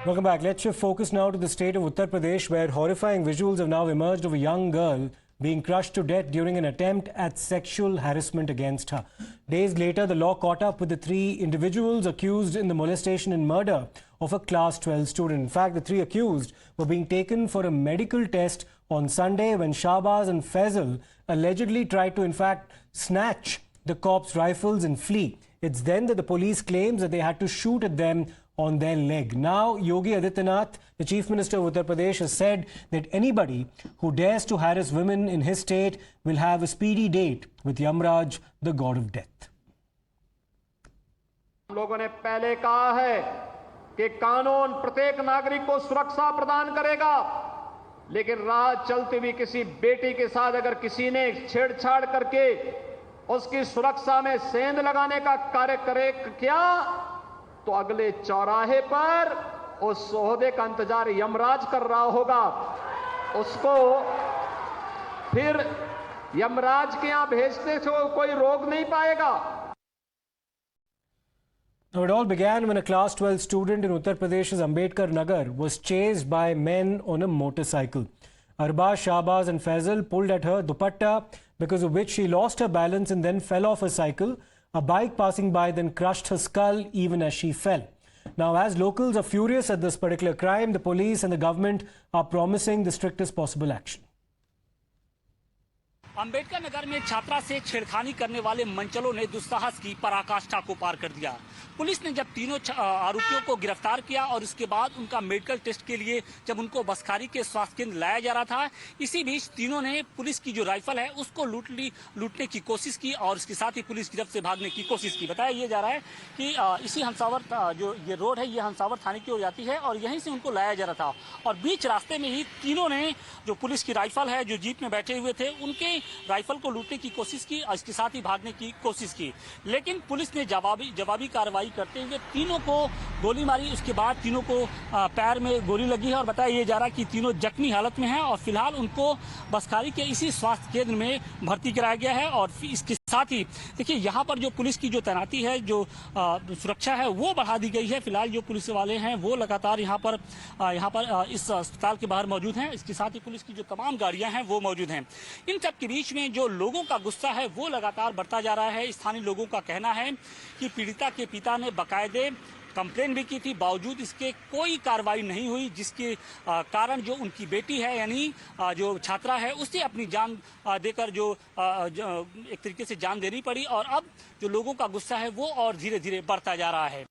Welcome back. Let's shift focus now to the state of Uttar Pradesh, where horrifying visuals have now emerged of a young girl being crushed to death during an attempt at sexual harassment against her. Days later, the law caught up with the three individuals accused in the molestation and murder of a class 12 student. In fact, the three accused were being taken for a medical test on Sunday when Shahbaz and Faisal allegedly tried to, in fact, snatch the cops' rifles and flee. It's then that the police claims that they had to shoot at them on their leg. Now, Yogi Adityanath, the Chief Minister of Uttar Pradesh, has said that anybody who dares to harass women in his state will have a speedy date with Yamraj, the god of death. लोगों ने पहले कहा है कि कानून प्रत्येक नागरिक को सुरक्षा प्रदान करेगा, लेकिन राह चलती हुई किसी बेटी के साथ अगर किसी ने छेड़छाड़ करके उसकी सुरक्षा में सेंध लगाने का कार्य करे क्या, तो अगले चौराहे पर उस ओहदे का इंतजार यमराज कर रहा होगा। उसको फिर यमराज के यहां भेजते से कोई रोक नहीं पाएगा। Now, it all began when a class 12 student in Uttar Pradesh's Ambedkar Nagar was chased by men on a motorcycle. Arbaz, Shahbaz and Faisal pulled at her dupatta, because of which she lost her balance and then fell off her cycle. A bike passing by then crushed her skull even as she fell. Now, as locals are furious at this particular crime, the police and the government are promising the strictest possible action. Ambedkar Nagar में छात्रा से छेड़खानी करने वाले मंचलों ने दुस्साहस की पराकाष्ठा को पार कर दिया। पुलिस ने जब तीनों आरोपियों को गिरफ्तार किया और इसके बाद उनका मेडिकल टेस्ट के लिए जब उनको बसखारी के स्वास्थ्य केंद्र लाया जा रहा था, इसी बीच तीनों ने पुलिस की जो राइफल है उसको लूटने की कोशिश की और इसके साथ ही पुलिस गिरफ्त से भागने की कोशिश की। बताया ये जा रहा है कि इसी हंसावर जो ये रोड है, ये हंसावर थाने की ओर जाती है और यहीं से उनको लाया जा रहा था और बीच रास्ते में ही तीनों ने जो पुलिस की राइफल है, जो जीप में बैठे हुए थे, उनके राइफल को लूटने की कोशिश की और इसके साथ ही भागने की कोशिश की, लेकिन पुलिस ने जवाबी कार्रवाई करते हुए तीनों को गोली मारी। उसके बाद तीनों को पैर में गोली लगी है और बताया ये जा रहा है कि तीनों जख्मी हालत में हैं और फिलहाल उनको बसखारी के इसी स्वास्थ्य केंद्र में भर्ती कराया गया है। और इसके साथ ही देखिए यहाँ पर जो पुलिस की जो तैनाती है, जो सुरक्षा है, वो बढ़ा दी गई है। फिलहाल जो पुलिस वाले हैं वो लगातार यहाँ पर इस अस्पताल के बाहर मौजूद हैं। इसके साथ ही पुलिस की जो तमाम गाड़ियां हैं वो मौजूद हैं। इन सब के बीच में जो लोगों का गुस्सा है वो लगातार बढ़ता जा रहा है। स्थानीय लोगों का कहना है कि पीड़िता के पिता ने बाकायदे कंप्लेन भी की थी, बावजूद इसके कोई कार्रवाई नहीं हुई, जिसके कारण जो उनकी बेटी है यानी जो छात्रा है उसे अपनी जान देकर जो एक तरीके से जान देनी पड़ी और अब जो लोगों का गुस्सा है वो और धीरे धीरे बढ़ता जा रहा है।